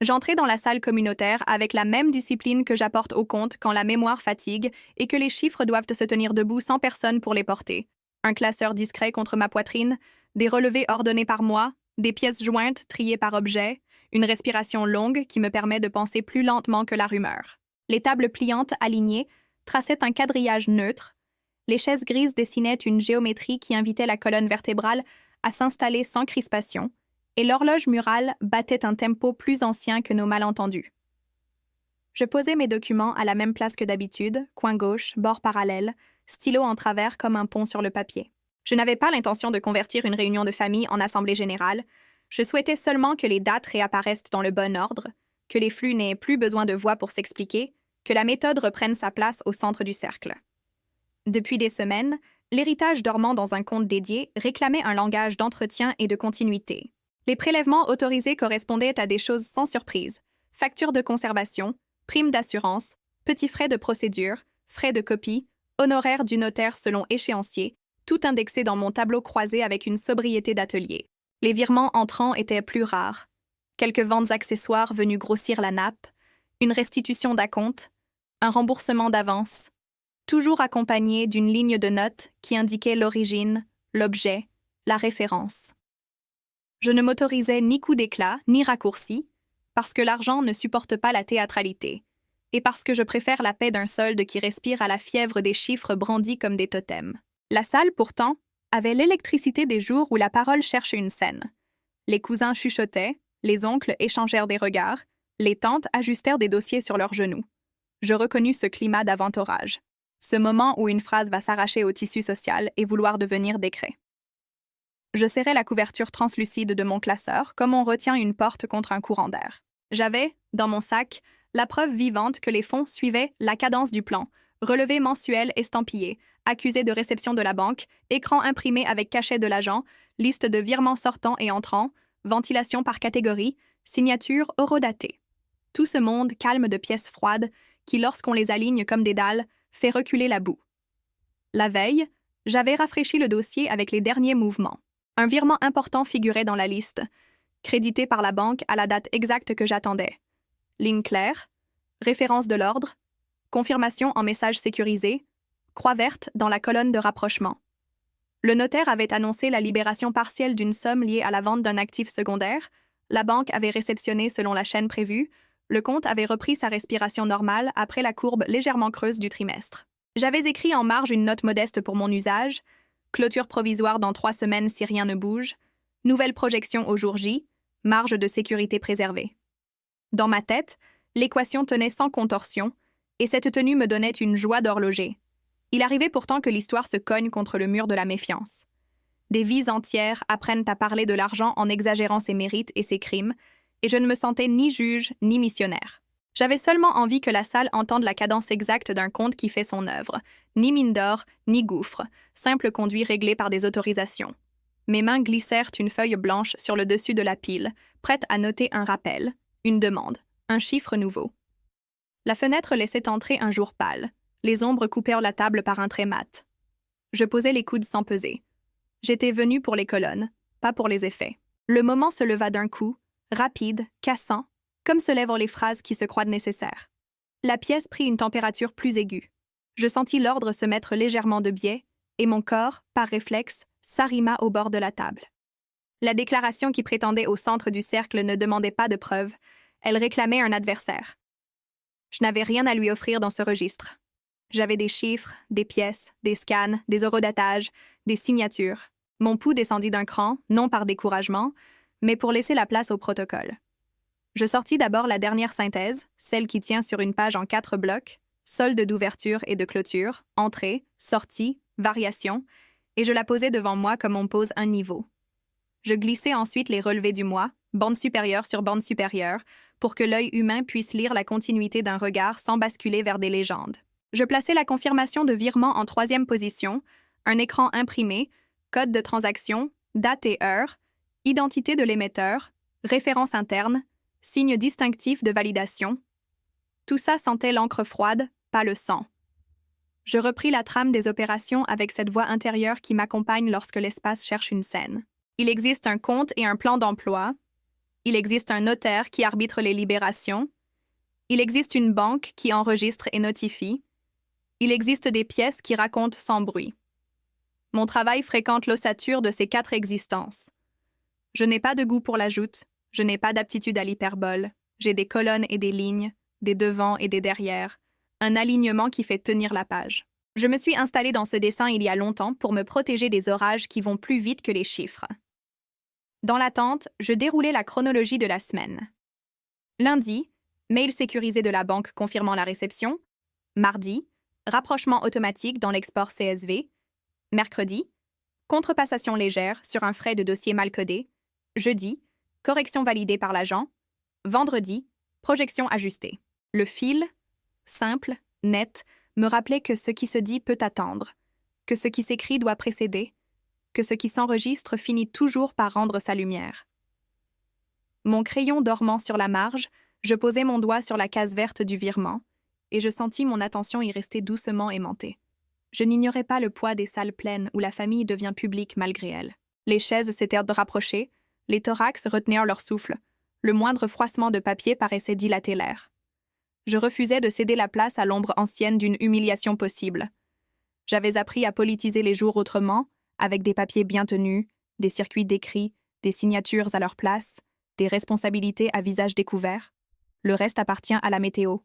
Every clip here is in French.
J'entrai dans la salle communautaire avec la même discipline que j'apporte au compte quand la mémoire fatigue et que les chiffres doivent se tenir debout sans personne pour les porter. Un classeur discret contre ma poitrine, des relevés ordonnés par moi, des pièces jointes triées par objet, une respiration longue qui me permet de penser plus lentement que la rumeur. Les tables pliantes alignées traçaient un quadrillage neutre. Les chaises grises dessinaient une géométrie qui invitait la colonne vertébrale à s'installer sans crispation, et l'horloge murale battait un tempo plus ancien que nos malentendus. Je posais mes documents à la même place que d'habitude, coin gauche, bord parallèle, stylo en travers comme un pont sur le papier. Je n'avais pas l'intention de convertir une réunion de famille en assemblée générale. Je souhaitais seulement que les dates réapparaissent dans le bon ordre, que les flux n'aient plus besoin de voix pour s'expliquer, que la méthode reprenne sa place au centre du cercle. Depuis des semaines, l'héritage dormant dans un compte dédié réclamait un langage d'entretien et de continuité. Les prélèvements autorisés correspondaient à des choses sans surprise: factures de conservation, primes d'assurance, petits frais de procédure, frais de copie, honoraires du notaire selon échéancier, tout indexé dans mon tableau croisé avec une sobriété d'atelier. Les virements entrants étaient plus rares. Quelques ventes accessoires venues grossir la nappe, une restitution d'acompte, un remboursement d'avance, toujours accompagné d'une ligne de notes qui indiquait l'origine, l'objet, la référence. Je ne m'autorisais ni coup d'éclat, ni raccourci, parce que l'argent ne supporte pas la théâtralité, et parce que je préfère la paix d'un solde qui respire à la fièvre des chiffres brandis comme des totems. La salle, pourtant, avait l'électricité des jours où la parole cherche une scène. Les cousins chuchotaient, les oncles échangèrent des regards, les tantes ajustèrent des dossiers sur leurs genoux. Je reconnus ce climat d'avant-orage, ce moment où une phrase va s'arracher au tissu social et vouloir devenir décret. Je serrais la couverture translucide de mon classeur comme on retient une porte contre un courant d'air. J'avais, dans mon sac, la preuve vivante que les fonds suivaient la cadence du plan, relevé mensuel estampillé, accusé de réception de la banque, écran imprimé avec cachet de l'agent, liste de virements sortants et entrants, ventilation par catégorie, signature horodatée. Tout ce monde calme de pièces froides qui, lorsqu'on les aligne comme des dalles, fait reculer la boue. La veille, j'avais rafraîchi le dossier avec les derniers mouvements. Un virement important figurait dans la liste, crédité par la banque à la date exacte que j'attendais. Ligne claire, référence de l'ordre, confirmation en message sécurisé, croix verte dans la colonne de rapprochement. Le notaire avait annoncé la libération partielle d'une somme liée à la vente d'un actif secondaire, la banque avait réceptionné selon la chaîne prévue, le compte avait repris sa respiration normale après la courbe légèrement creuse du trimestre. J'avais écrit en marge une note modeste pour mon usage: clôture provisoire dans 3 semaines si rien ne bouge, nouvelle projection au jour J, marge de sécurité préservée. Dans ma tête, l'équation tenait sans contorsion, et cette tenue me donnait une joie d'horloger. Il arrivait pourtant que l'histoire se cogne contre le mur de la méfiance. Des vies entières apprennent à parler de l'argent en exagérant ses mérites et ses crimes, et je ne me sentais ni juge ni missionnaire. J'avais seulement envie que la salle entende la cadence exacte d'un conte qui fait son œuvre, ni mine d'or, ni gouffre, simple conduit réglé par des autorisations. Mes mains glissèrent une feuille blanche sur le dessus de la pile, prête à noter un rappel, une demande, un chiffre nouveau. La fenêtre laissait entrer un jour pâle. Les ombres coupèrent la table par un trait mat. Je posai les coudes sans peser. J'étais venu pour les colonnes, pas pour les effets. Le moment se leva d'un coup, rapide, cassant, comme se lèvent les phrases qui se croient nécessaires. La pièce prit une température plus aiguë. Je sentis l'ordre se mettre légèrement de biais, et mon corps, par réflexe, s'arrima au bord de la table. La déclaration qui prétendait au centre du cercle ne demandait pas de preuves, elle réclamait un adversaire. Je n'avais rien à lui offrir dans ce registre. J'avais des chiffres, des pièces, des scans, des horodatages, des signatures. Mon pouls descendit d'un cran, non par découragement, mais pour laisser la place au protocole. Je sortis d'abord la dernière synthèse, celle qui tient sur une page en 4 blocs, solde d'ouverture et de clôture, entrée, sortie, variation, et je la posai devant moi comme on pose un niveau. Je glissai ensuite les relevés du mois, bande supérieure sur bande supérieure, pour que l'œil humain puisse lire la continuité d'un regard sans basculer vers des légendes. Je plaçai la confirmation de virement en 3e position, un écran imprimé, code de transaction, date et heure, identité de l'émetteur, référence interne, signe distinctif de validation. Tout ça sentait l'encre froide, pas le sang. Je repris la trame des opérations avec cette voix intérieure qui m'accompagne lorsque l'espace cherche une scène. Il existe un compte et un plan d'emploi. Il existe un notaire qui arbitre les libérations. Il existe une banque qui enregistre et notifie. Il existe des pièces qui racontent sans bruit. Mon travail fréquente l'ossature de ces 4 existences. Je n'ai pas de goût pour la joute, je n'ai pas d'aptitude à l'hyperbole, j'ai des colonnes et des lignes, des devants et des derrières, un alignement qui fait tenir la page. Je me suis installée dans ce dessin il y a longtemps pour me protéger des orages qui vont plus vite que les chiffres. Dans l'attente, je déroulais la chronologie de la semaine. Lundi, mail sécurisé de la banque confirmant la réception. Mardi, rapprochement automatique dans l'export CSV. Mercredi, contrepassation légère sur un frais de dossier mal codé. Jeudi, correction validée par l'agent. Vendredi, projection ajustée. Le fil, simple, net, me rappelait que ce qui se dit peut attendre, que ce qui s'écrit doit précéder, que ce qui s'enregistre finit toujours par rendre sa lumière. Mon crayon dormant sur la marge, je posai mon doigt sur la case verte du virement, et je sentis mon attention y rester doucement aimantée. Je n'ignorais pas le poids des salles pleines où la famille devient publique malgré elle. Les chaises s'étaient rapprochées, les thorax retenaient leur souffle, le moindre froissement de papier paraissait dilater l'air. Je refusais de céder la place à l'ombre ancienne d'une humiliation possible. J'avais appris à politiser les jours autrement, avec des papiers bien tenus, des circuits décrits, des signatures à leur place, des responsabilités à visage découvert. Le reste appartient à la météo.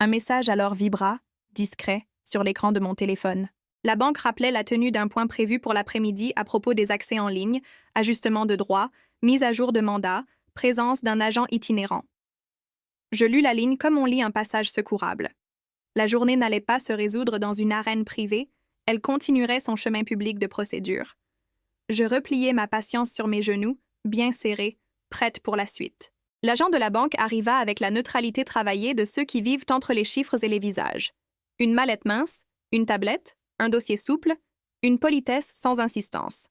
Un message alors vibra, discret, sur l'écran de mon téléphone. La banque rappelait la tenue d'un point prévu pour l'après-midi à propos des accès en ligne, ajustement de droits, mise à jour de mandat, présence d'un agent itinérant. Je lus la ligne comme on lit un passage secourable. La journée n'allait pas se résoudre dans une arène privée, elle continuerait son chemin public de procédure. Je repliai ma patience sur mes genoux, bien serrés, prête pour la suite. L'agent de la banque arriva avec la neutralité travaillée de ceux qui vivent entre les chiffres et les visages. Une mallette mince, une tablette, un dossier souple, une politesse sans insistance.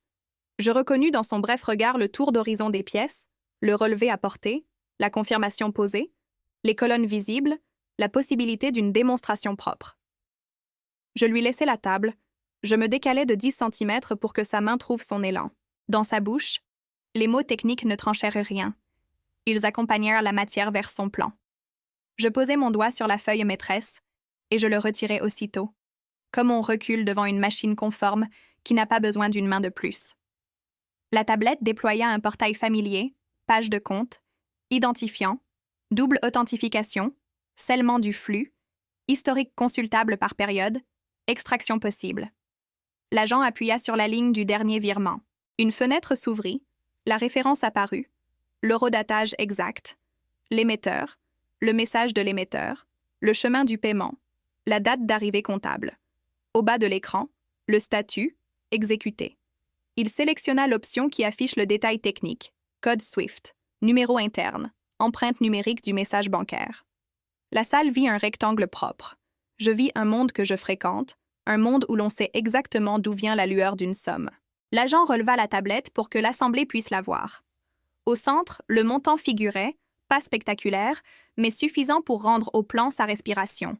Je reconnus dans son bref regard le tour d'horizon des pièces, le relevé à portée, la confirmation posée, les colonnes visibles, la possibilité d'une démonstration propre. Je lui laissai la table, je me décalai de 10 cm pour que sa main trouve son élan. Dans sa bouche, les mots techniques ne tranchèrent rien. Ils accompagnèrent la matière vers son plan. Je posai mon doigt sur la feuille maîtresse, et je le retirai aussitôt, comme on recule devant une machine conforme qui n'a pas besoin d'une main de plus. La tablette déploya un portail familier, page de compte, identifiant, double authentification, scellement du flux, historique consultable par période, extraction possible. L'agent appuya sur la ligne du dernier virement. Une fenêtre s'ouvrit, la référence apparut, l'horodatage exact, l'émetteur, le message de l'émetteur, le chemin du paiement, la date d'arrivée comptable. Au bas de l'écran, le statut, exécuté. Il sélectionna l'option qui affiche le détail technique, code SWIFT, numéro interne, empreinte numérique du message bancaire. La salle vit un rectangle propre. Je vis un monde que je fréquente, un monde où l'on sait exactement d'où vient la lueur d'une somme. L'agent releva la tablette pour que l'assemblée puisse la voir. Au centre, le montant figurait, pas spectaculaire, mais suffisant pour rendre au plan sa respiration.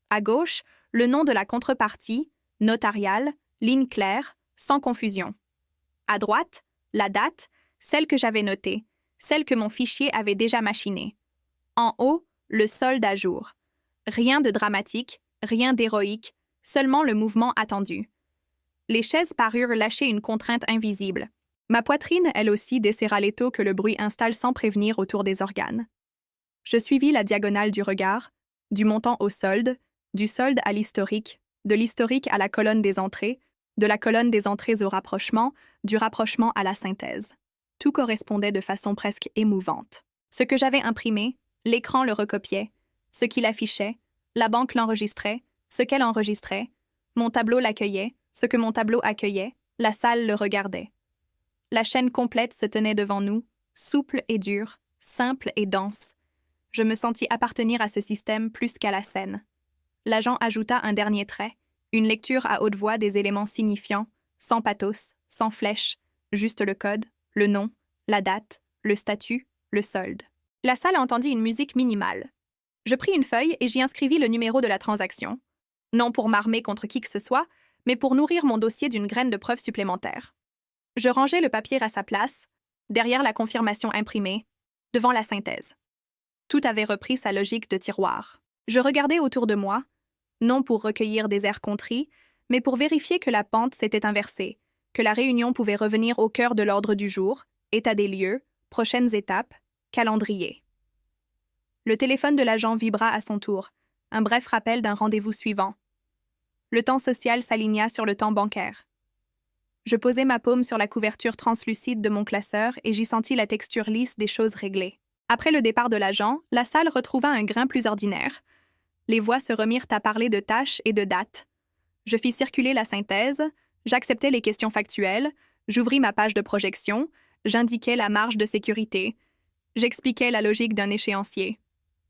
À gauche, le nom de la contrepartie, notariale, ligne claire, sans confusion. À droite, la date, celle que j'avais notée, celle que mon fichier avait déjà machinée. En haut, le solde à jour. Rien de dramatique, rien d'héroïque, seulement le mouvement attendu. Les chaises parurent lâcher une contrainte invisible. Ma poitrine, elle aussi, desserra l'étau que le bruit installe sans prévenir autour des organes. Je suivis la diagonale du regard, du montant au solde, du solde à l'historique, de l'historique à la colonne des entrées, de la colonne des entrées au rapprochement, du rapprochement à la synthèse. Tout correspondait de façon presque émouvante. Ce que j'avais imprimé, l'écran le recopiait, ce qu'il affichait, la banque l'enregistrait, ce qu'elle enregistrait, mon tableau l'accueillait, ce que mon tableau accueillait, la salle le regardait. La chaîne complète se tenait devant nous, souple et dure, simple et dense. Je me sentis appartenir à ce système plus qu'à la scène. L'agent ajouta un dernier trait, une lecture à haute voix des éléments signifiants, sans pathos, sans flèche, juste le code, le nom, la date, le statut, le solde. La salle entendit une musique minimale. Je pris une feuille et j'y inscrivis le numéro de la transaction. Non pour m'armer contre qui que ce soit, mais pour nourrir mon dossier d'une graine de preuve supplémentaire. Je rangeai le papier à sa place, derrière la confirmation imprimée, devant la synthèse. Tout avait repris sa logique de tiroir. Je regardais autour de moi, non pour recueillir des airs contrits, mais pour vérifier que la pente s'était inversée, que la réunion pouvait revenir au cœur de l'ordre du jour, état des lieux, prochaines étapes, calendrier. Le téléphone de l'agent vibra à son tour, un bref rappel d'un rendez-vous suivant. Le temps social s'aligna sur le temps bancaire. Je posai ma paume sur la couverture translucide de mon classeur et j'y sentis la texture lisse des choses réglées. Après le départ de l'agent, la salle retrouva un grain plus ordinaire. Les voix se remirent à parler de tâches et de dates. Je fis circuler la synthèse, j'acceptais les questions factuelles, j'ouvris ma page de projection, j'indiquais la marge de sécurité, j'expliquais la logique d'un échéancier.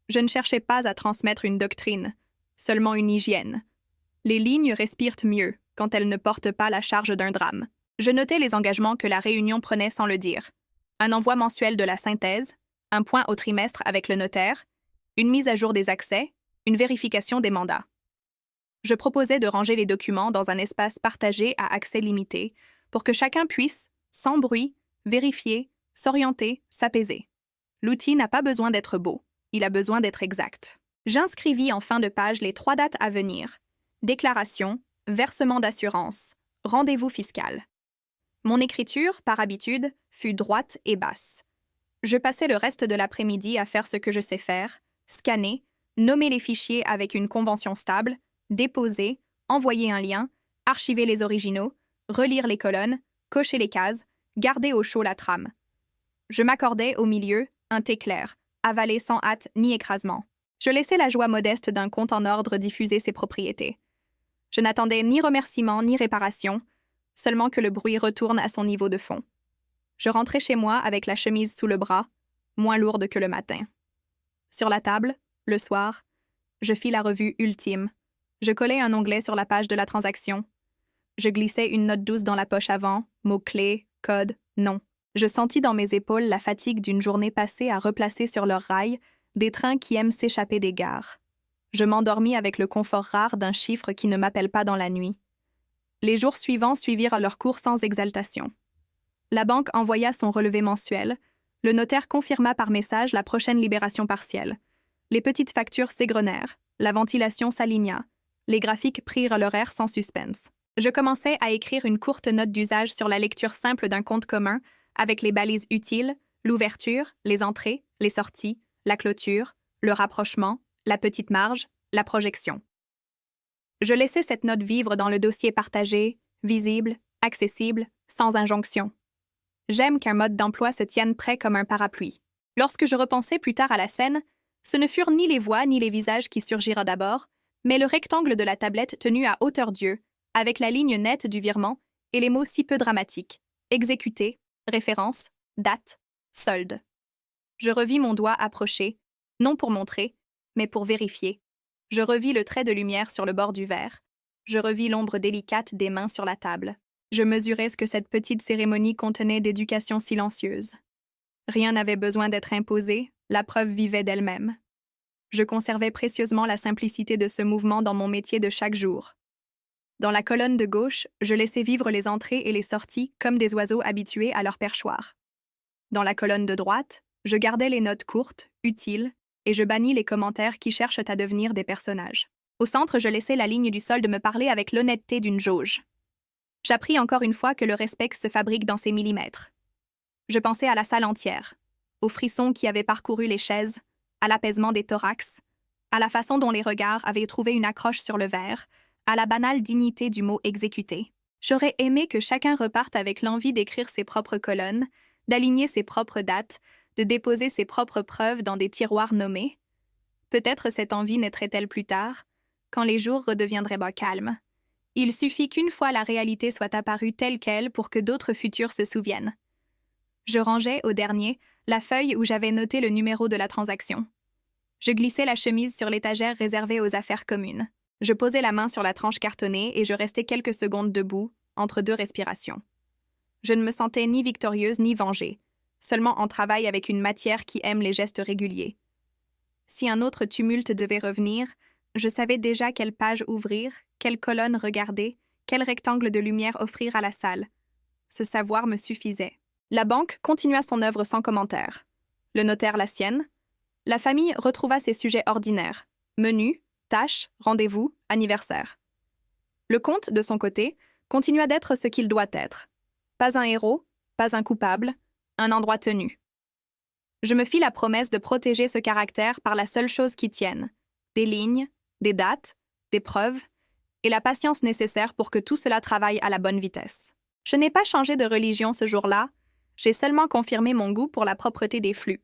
Je ne cherchais pas à transmettre une doctrine, seulement une hygiène. Les lignes respirent mieux quand elles ne portent pas la charge d'un drame. Je notais les engagements que la réunion prenait sans le dire. Un envoi mensuel de la synthèse, un point au trimestre avec le notaire, une mise à jour des accès, une vérification des mandats. Je proposais de ranger les documents dans un espace partagé à accès limité pour que chacun puisse, sans bruit, vérifier, s'orienter, s'apaiser. L'outil n'a pas besoin d'être beau, il a besoin d'être exact. J'inscrivis en fin de page les 3 dates à venir. Déclaration, versement d'assurance, rendez-vous fiscal. Mon écriture, par habitude, fut droite et basse. Je passais le reste de l'après-midi à faire ce que je sais faire, scanner, nommer les fichiers avec une convention stable, déposer, envoyer un lien, archiver les originaux, relire les colonnes, cocher les cases, garder au chaud la trame. Je m'accordais au milieu un thé clair, avalé sans hâte ni écrasement. Je laissais la joie modeste d'un compte en ordre diffuser ses propriétés. Je n'attendais ni remerciement ni réparation, seulement que le bruit retourne à son niveau de fond. Je rentrais chez moi avec la chemise sous le bras, moins lourde que le matin. Sur la table, le soir, je fis la revue ultime. Je collai un onglet sur la page de la transaction. Je glissai une note douce dans la poche avant, mots-clés, code, nom. Je sentis dans mes épaules la fatigue d'une journée passée à replacer sur leurs rails des trains qui aiment s'échapper des gares. Je m'endormis avec le confort rare d'un chiffre qui ne m'appelle pas dans la nuit. Les jours suivants suivirent leur cours sans exaltation. La banque envoya son relevé mensuel. Le notaire confirma par message la prochaine libération partielle. Les petites factures s'égrenèrent. La ventilation s'aligna. Les graphiques prirent leur air sans suspense. Je commençai à écrire une courte note d'usage sur la lecture simple d'un compte commun avec les balises utiles, l'ouverture, les entrées, les sorties, la clôture, le rapprochement, la petite marge, la projection. Je laissais cette note vivre dans le dossier partagé, visible, accessible, sans injonction. J'aime qu'un mode d'emploi se tienne prêt comme un parapluie. Lorsque je repensai plus tard à la scène, ce ne furent ni les voix ni les visages qui surgirent d'abord, mais le rectangle de la tablette tenu à hauteur d'yeux, avec la ligne nette du virement et les mots si peu dramatiques. Exécuté, référence, date, solde. Je revis mon doigt approché, non pour montrer, mais pour vérifier. Je revis le trait de lumière sur le bord du verre. Je revis l'ombre délicate des mains sur la table. Je mesurais ce que cette petite cérémonie contenait d'éducation silencieuse. Rien n'avait besoin d'être imposé, la preuve vivait d'elle-même. Je conservais précieusement la simplicité de ce mouvement dans mon métier de chaque jour. Dans la colonne de gauche, je laissais vivre les entrées et les sorties comme des oiseaux habitués à leur perchoir. Dans la colonne de droite, je gardais les notes courtes, utiles, et je bannis les commentaires qui cherchent à devenir des personnages. Au centre, je laissais la ligne du solde me parler avec l'honnêteté d'une jauge. J'appris encore une fois que le respect se fabrique dans ses millimètres. Je pensais à la salle entière, aux frissons qui avaient parcouru les chaises, à l'apaisement des thorax, à la façon dont les regards avaient trouvé une accroche sur le verre, à la banale dignité du mot exécuté. J'aurais aimé que chacun reparte avec l'envie d'écrire ses propres colonnes, d'aligner ses propres dates, de déposer ses propres preuves dans des tiroirs nommés. Peut-être cette envie naîtrait-elle plus tard, quand les jours redeviendraient bas calmes. Il suffit qu'une fois la réalité soit apparue telle qu'elle pour que d'autres futurs se souviennent. Je rangeais, au dernier, la feuille où j'avais noté le numéro de la transaction. Je glissais la chemise sur l'étagère réservée aux affaires communes. Je posais la main sur la tranche cartonnée et je restais quelques secondes debout, entre 2 respirations. Je ne me sentais ni victorieuse ni vengée, seulement en travail avec une matière qui aime les gestes réguliers. Si un autre tumulte devait revenir, je savais déjà quelle page ouvrir, quelle colonne regarder, quel rectangle de lumière offrir à la salle. Ce savoir me suffisait. La banque continua son œuvre sans commentaire. le notaire la sienne. La famille retrouva ses sujets ordinaires: menu, tâches, rendez-vous, anniversaire. Le comte, de son côté, continua d'être ce qu'il doit être. Pas un héros, pas un coupable, un endroit tenu. Je me fis la promesse de protéger ce caractère par la seule chose qui tienne: des lignes, des dates, des preuves, et la patience nécessaire pour que tout cela travaille à la bonne vitesse. Je n'ai pas changé de religion ce jour-là, j'ai seulement confirmé mon goût pour la propreté des flux.